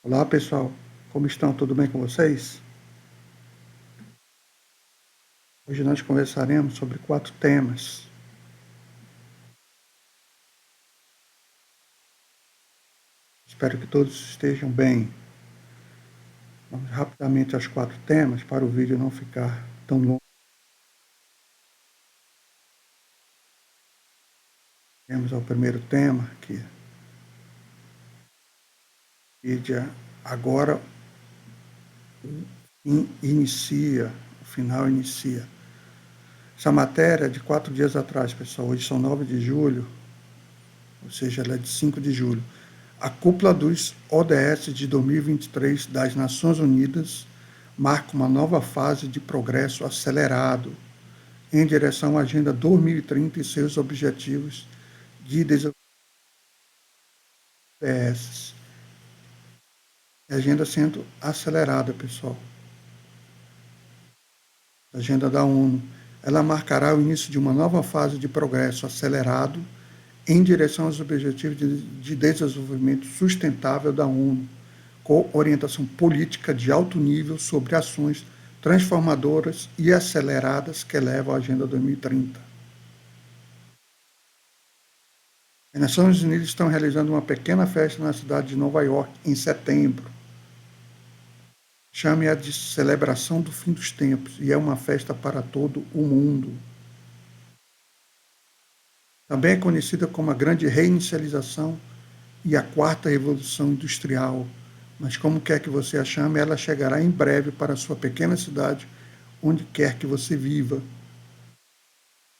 Olá pessoal, como estão? Tudo bem com vocês? Hoje nós conversaremos sobre 4 temas. Espero que todos estejam bem. Vamos rapidamente aos 4 temas para o vídeo não ficar tão longo. Vamos ao primeiro tema, que agora o final inicia. Essa matéria é de 4 dias atrás, pessoal. Hoje são 9 de julho, ou seja, ela é de 5 de julho. A cúpula dos ODS de 2023 das Nações Unidas marca uma nova fase de progresso acelerado em direção à Agenda 2030 e seus objetivos de desenvolvimento. A agenda sendo acelerada, pessoal. A agenda da ONU. Ela marcará o início de uma nova fase de progresso acelerado em direção aos objetivos de desenvolvimento sustentável da ONU, com orientação política de alto nível sobre ações transformadoras e aceleradas que levam à Agenda 2030. As Nações Unidas estão realizando uma pequena festa na cidade de Nova York em setembro. Chame-a de celebração do fim dos tempos, e é uma festa para todo o mundo. Também é conhecida como a Grande Reinicialização e a Quarta Revolução Industrial, mas como quer que você a chame, ela chegará em breve para a sua pequena cidade, onde quer que você viva.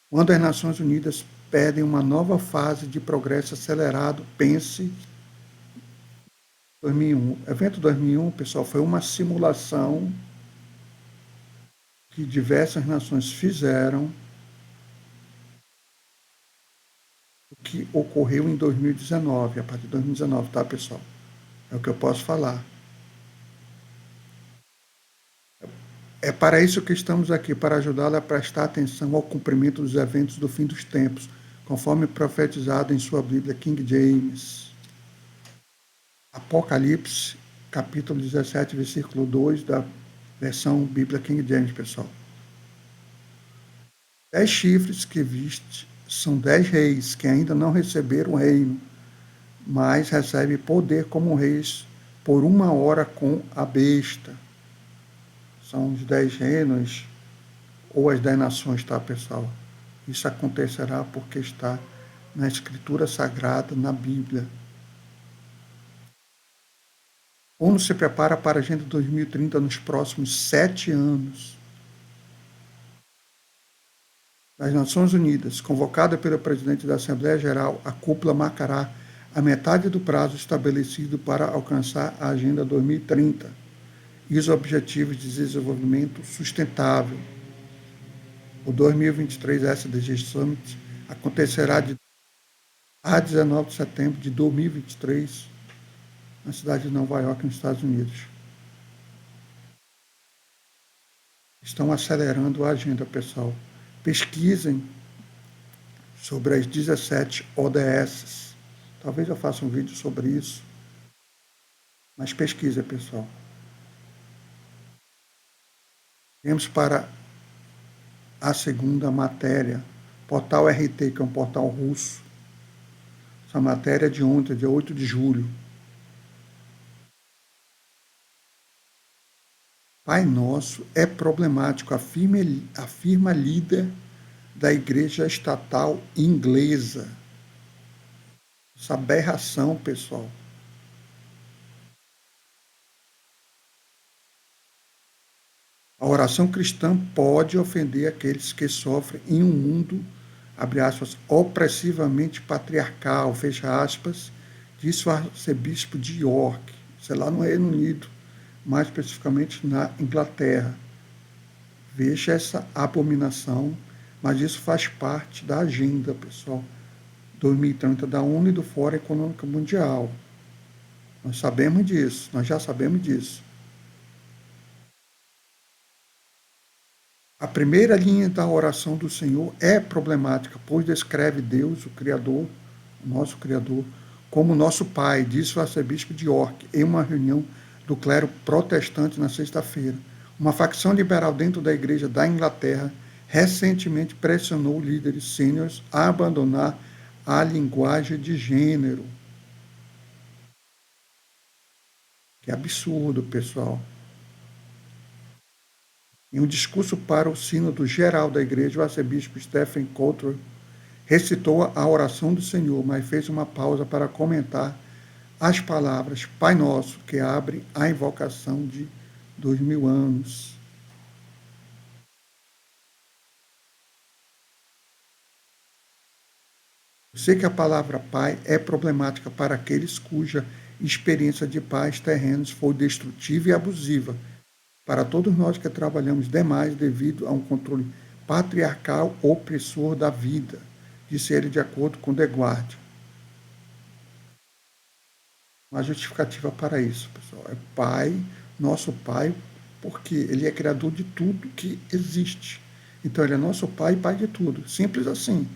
Quando as Nações Unidas pedem uma nova fase de progresso acelerado, pense 2001. O evento 2001, pessoal, foi uma simulação que diversas nações fizeram o que ocorreu em 2019, a partir de 2019, tá, pessoal? É o que eu posso falar. É para isso que estamos aqui, para ajudá-la a prestar atenção ao cumprimento dos eventos do fim dos tempos, conforme profetizado em sua Bíblia King James. Apocalipse, capítulo 17, versículo 2 da versão Bíblia King James, pessoal. 10 chifres que viste são 10 reis que ainda não receberam o reino, mas recebem poder como reis por 1 hora com a besta. São os 10 reinos ou as 10 nações, tá, pessoal? Isso acontecerá porque está na Escritura Sagrada, na Bíblia. A ONU se prepara para a Agenda 2030 nos próximos 7 anos. Das Nações Unidas, convocada pelo presidente da Assembleia Geral, a cúpula marcará a metade do prazo estabelecido para alcançar a Agenda 2030 e os Objetivos de Desenvolvimento Sustentável. O 2023 SDG Summit acontecerá a 19 de setembro de 2023 na cidade de Nova York, nos Estados Unidos. Estão acelerando a agenda, pessoal. Pesquisem sobre as 17 ODS. Talvez eu faça um vídeo sobre isso. Mas pesquisa, pessoal. Vamos para a segunda matéria. Portal RT, que é um portal russo. Essa matéria é de ontem, dia 8 de julho. Pai Nosso é problemático, afirma líder da igreja estatal inglesa. Essa aberração, pessoal. A oração cristã pode ofender aqueles que sofrem em um mundo, abre aspas, opressivamente patriarcal, fecha aspas, disse o arcebispo de York, sei lá no Reino Unido, mais especificamente na Inglaterra. Veja essa abominação, mas isso faz parte da agenda, pessoal, 2030 da ONU e do Fórum Econômico Mundial. Nós sabemos disso, nós já sabemos disso. A primeira linha da oração do Senhor é problemática, pois descreve Deus, o Criador, o nosso Criador, como nosso pai, disse o arcebispo de York em uma reunião do clero protestante na sexta-feira. Uma facção liberal dentro da Igreja da Inglaterra recentemente pressionou líderes sêniores a abandonar a linguagem de gênero. Que absurdo, pessoal. Em um discurso para o Sínodo Geral da Igreja, o arcebispo Stephen Coulter recitou a oração do Senhor, mas fez uma pausa para comentar as palavras Pai Nosso, que abre a invocação de 2000 anos. Eu sei que a palavra pai é problemática para aqueles cuja experiência de pais terrenos foi destrutiva e abusiva. Para todos nós que trabalhamos demais devido a um controle patriarcal opressor da vida, disse ele de acordo com The Guardian. Uma justificativa para isso, pessoal, é pai, nosso pai, porque ele é criador de tudo que existe. Então ele é nosso pai e pai de tudo, simples assim.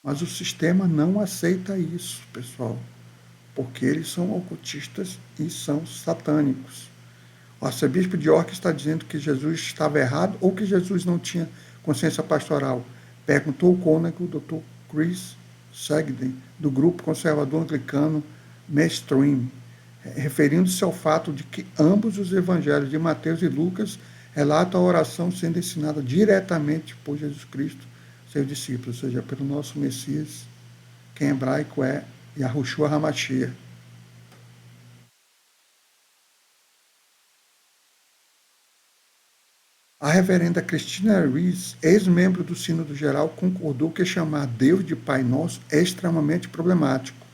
Mas o sistema não aceita isso, pessoal, porque eles são ocultistas e são satânicos. O arcebispo de York está dizendo que Jesus estava errado ou que Jesus não tinha consciência pastoral? Perguntou o cônego Dr. Chris Sagden, do grupo conservador anglicano Mainstream, referindo-se ao fato de que ambos os evangelhos de Mateus e Lucas relatam a oração sendo ensinada diretamente por Jesus Cristo, seus discípulos, ou seja, pelo nosso Messias, que em hebraico é Yahushua HaMashiach. A reverenda Christina Rees, ex-membro do Sínodo Geral, concordou que chamar Deus de Pai Nosso é extremamente problemático.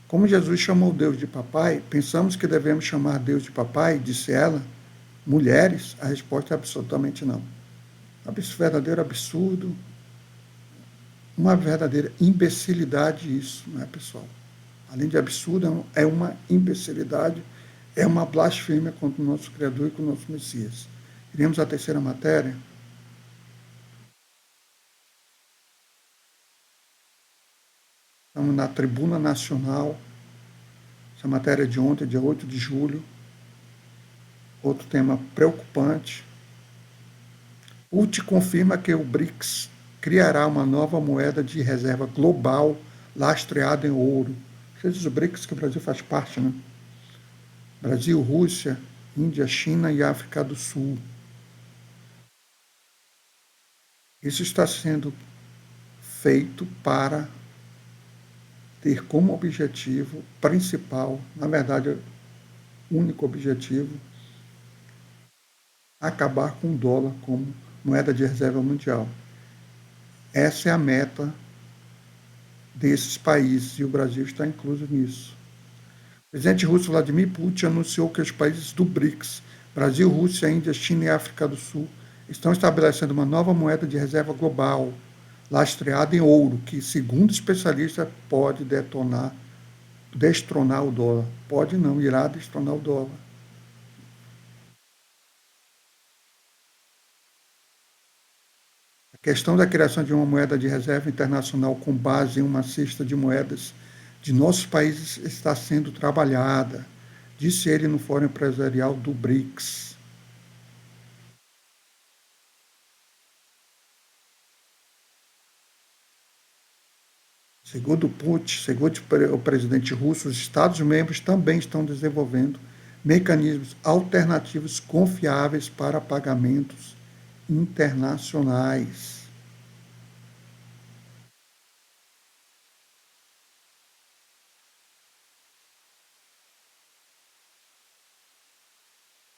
Como Jesus chamou Deus de papai, pensamos que devemos chamar Deus de papai, disse ela. Mulheres, a resposta é absolutamente não. Verdadeiro absurdo, uma verdadeira imbecilidade isso, não é, pessoal? Além de absurdo, é uma imbecilidade, é uma blasfêmia contra o nosso Criador e com o nosso Messias. Iremos à terceira matéria. Estamos na Tribuna Nacional. Essa matéria é de ontem, dia 8 de julho. Outro tema preocupante. UT confirma que o BRICS criará uma nova moeda de reserva global lastreada em ouro. Os BRICS que o Brasil faz parte, né? Brasil, Rússia, Índia, China e África do Sul. Isso está sendo feito para ter como objetivo principal, na verdade, único objetivo, acabar com o dólar como moeda de reserva mundial. Essa é a meta desses países e o Brasil está incluso nisso. O presidente russo Vladimir Putin anunciou que os países do BRICS, Brasil, Rússia, Índia, China e África do Sul, estão estabelecendo uma nova moeda de reserva global, lastreada em ouro, que, segundo especialistas, pode destronar o dólar. Pode não, irá destronar o dólar. A questão da criação de uma moeda de reserva internacional com base em uma cesta de moedas de nossos países está sendo trabalhada, disse ele no Fórum Empresarial do BRICS. Segundo Putin, segundo o presidente russo, os Estados-membros também estão desenvolvendo mecanismos alternativos confiáveis para pagamentos internacionais.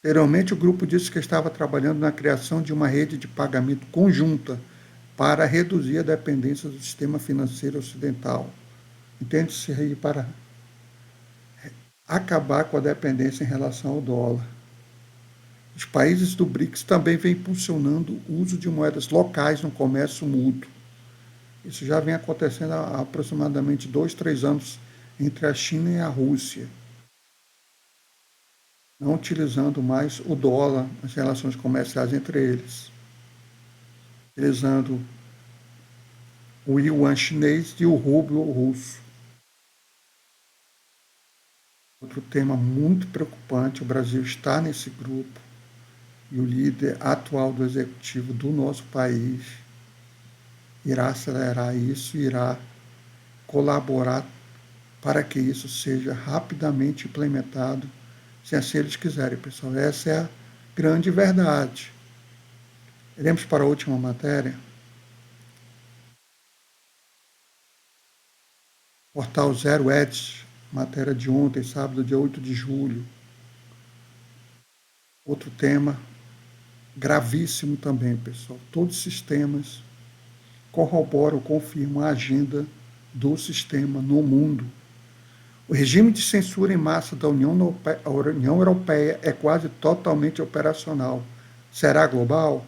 Anteriormente, o grupo disse que estava trabalhando na criação de uma rede de pagamento conjunta para reduzir a dependência do sistema financeiro ocidental. Entende-se aí para acabar com a dependência em relação ao dólar. Os países do BRICS também vêm impulsionando o uso de moedas locais no comércio mútuo. Isso já vem acontecendo há aproximadamente 2, 3 anos entre a China e a Rússia, não utilizando mais o dólar nas relações comerciais entre eles, utilizando o yuan chinês e o rublo russo. Outro tema muito preocupante, o Brasil está nesse grupo e o líder atual do executivo do nosso país irá acelerar isso, irá colaborar para que isso seja rapidamente implementado, se assim eles quiserem, pessoal. Essa é a grande verdade. Iremos para a última matéria. Portal Zero Edge, matéria de ontem, sábado, dia 8 de julho. Outro tema gravíssimo também, pessoal. Todos os sistemas corroboram, confirmam a agenda do sistema no mundo. O regime de censura em massa da União Europeia é quase totalmente operacional. Será global?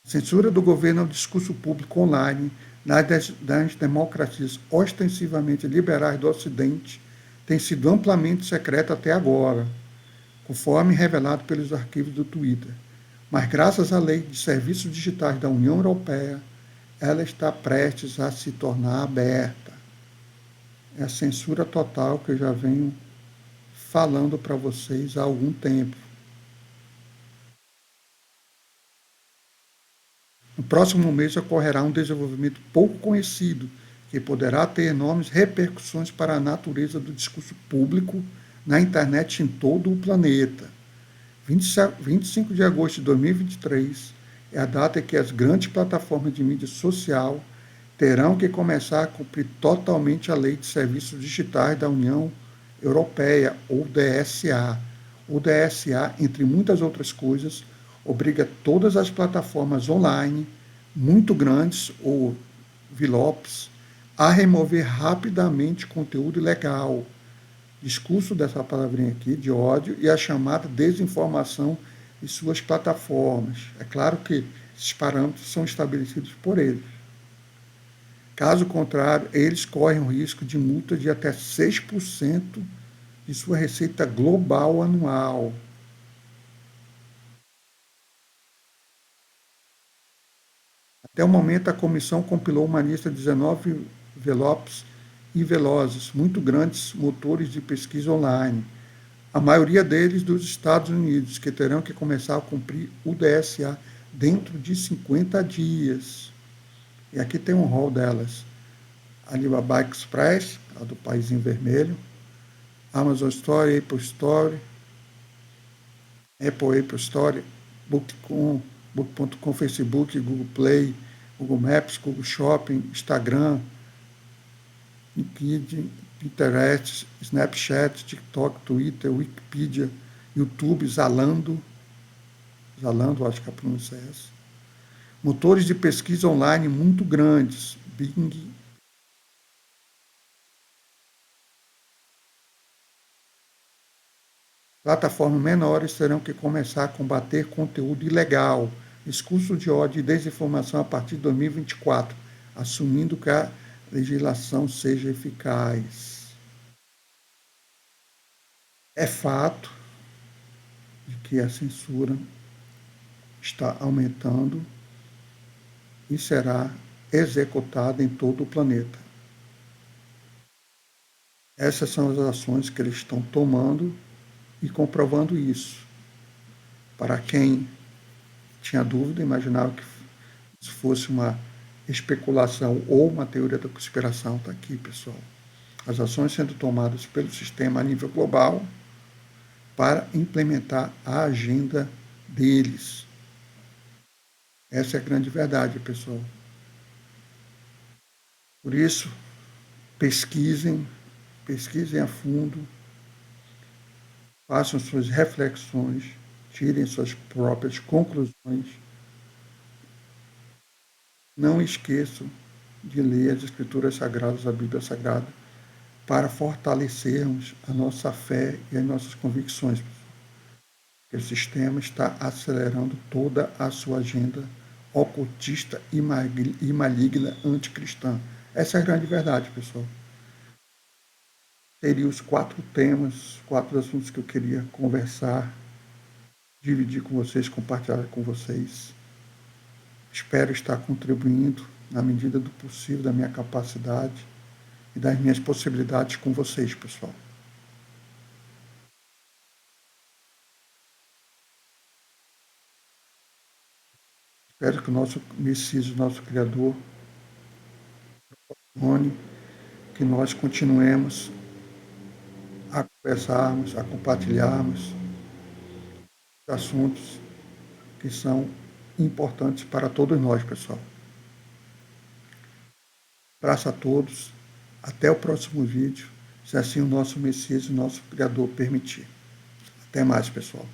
A censura do governo ao discurso público online nas democracias ostensivamente liberais do Ocidente tem sido amplamente secreta até agora, conforme revelado pelos arquivos do Twitter. Mas graças à Lei de Serviços Digitais da União Europeia, ela está prestes a se tornar aberta. É a censura total que eu já venho falando para vocês há algum tempo. No próximo mês ocorrerá um desenvolvimento pouco conhecido, que poderá ter enormes repercussões para a natureza do discurso público na internet em todo o planeta. 25 de agosto de 2023 é a data em que as grandes plataformas de mídia social terão que começar a cumprir totalmente a Lei de Serviços Digitais da União Europeia, ou DSA. O DSA, entre muitas outras coisas, obriga todas as plataformas online, muito grandes ou VLOPs, a remover rapidamente conteúdo ilegal, discurso dessa palavrinha aqui, de ódio, e a chamada desinformação de suas plataformas. É claro que esses parâmetros são estabelecidos por eles. Caso contrário, eles correm o risco de multa de até 6% de sua receita global anual. Até o momento, a comissão compilou uma lista de 19 envelopes e velozes, muito grandes motores de pesquisa online, a maioria deles dos Estados Unidos, que terão que começar a cumprir o DSA dentro de 50 dias. E aqui tem um rol delas. Alibaba Express, a do Paizinho Vermelho, Amazon Store, Apple Store, Apple Store, Book.com, Facebook, Google Play, Google Maps, Google Shopping, Instagram, LinkedIn, Pinterest, Snapchat, TikTok, Twitter, Wikipedia, YouTube, Zalando, acho que a pronúncia é essa. Motores de pesquisa online muito grandes, Bing, plataformas menores terão que começar a combater conteúdo ilegal, discurso de ódio e desinformação a partir de 2024, assumindo que a legislação seja eficaz. É fato de que a censura está aumentando e será executada em todo o planeta. Essas são as ações que eles estão tomando e comprovando isso. Para quem tinha dúvida, imaginava que isso fosse uma especulação ou uma teoria da conspiração, está aqui, pessoal. As ações sendo tomadas pelo sistema a nível global para implementar a agenda deles. Essa é a grande verdade, pessoal. Por isso, pesquisem a fundo, façam suas reflexões, tirem suas próprias conclusões. Não esqueçam de ler as Escrituras Sagradas, a Bíblia Sagrada, para fortalecermos a nossa fé e as nossas convicções. O sistema está acelerando toda a sua agenda ocultista e maligna anticristã. Essa é a grande verdade, pessoal. Seriam os 4 temas, 4 assuntos que eu queria conversar dividir com vocês, compartilhar com vocês. Espero estar contribuindo na medida do possível, da minha capacidade e das minhas possibilidades com vocês, pessoal. Espero que o nosso Messias, o nosso Criador, que nós continuemos a conversarmos, a compartilharmos assuntos que são importantes para todos nós, pessoal. Abraço a todos. Até o próximo vídeo, se assim o nosso Messias, o nosso Criador permitir. Até mais, pessoal.